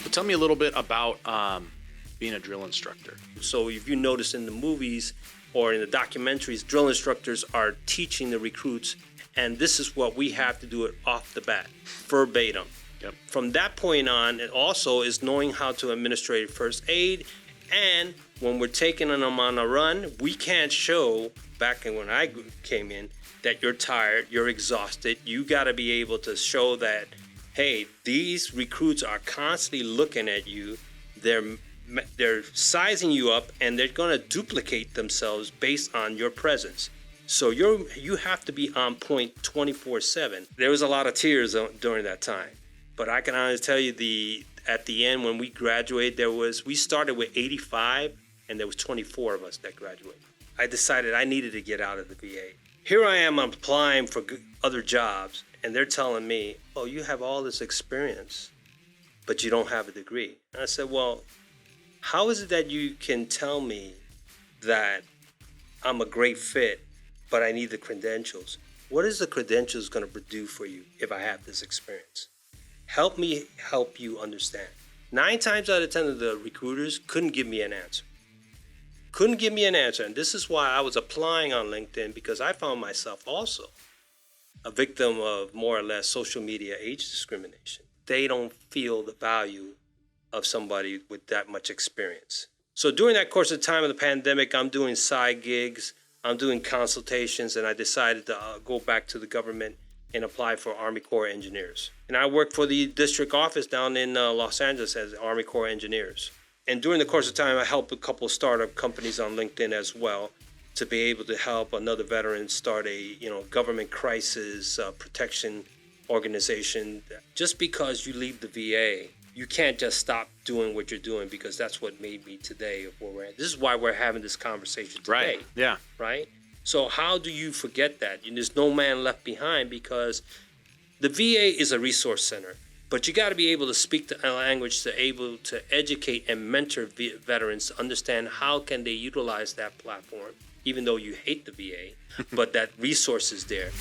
So tell me a little bit about being a drill instructor. So if you notice in the movies or in the documentaries, drill instructors are teaching the recruits, and this is what we have to do it off the bat, verbatim. Yep. From that point on, it also is knowing how to administer first aid, and when we're taking them on a run, we can't show, back when I came in, that you're tired, you're exhausted. You got to be able to show that, hey, these recruits are constantly looking at you. They're sizing you up, and they're going to duplicate themselves based on your presence. So you have to be on point 24/7. There was a lot of tears during that time, but I can honestly tell you at the end when we graduated, we started with 85, and there was 24 of us that graduated. I decided I needed to get out of the VA. Here I am applying for other jobs, and they're telling me, "Oh, you have all this experience, but you don't have a degree." And I said, "Well, how is it that you can tell me that I'm a great fit, but I need the credentials? What is the credentials going to do for you if I have this experience? Help me help you understand." 9 times out of 10 of the recruiters couldn't give me an answer. And this is why I was applying on LinkedIn, because I found myself also a victim of more or less social media age discrimination. They don't feel the value of somebody with that much experience. So during that course of time of the pandemic, I'm doing side gigs, I'm doing consultations, and I decided to go back to the government and apply for Army Corps Engineers. And I worked for the district office down in Los Angeles as Army Corps Engineers. And during the course of time, I helped a couple of startup companies on LinkedIn as well to be able to help another veteran start a government crisis protection organization. Just because you leave the VA, you can't just stop doing what you're doing, because that's what made me today of where we're at. This is why we're having this conversation today. Right. Yeah. Right? So how do you forget that? There's no man left behind, because the VA is a resource center, but you got to be able to speak the language to able to educate and mentor veterans to understand how can they utilize that platform, even though you hate the VA, but that resource is there.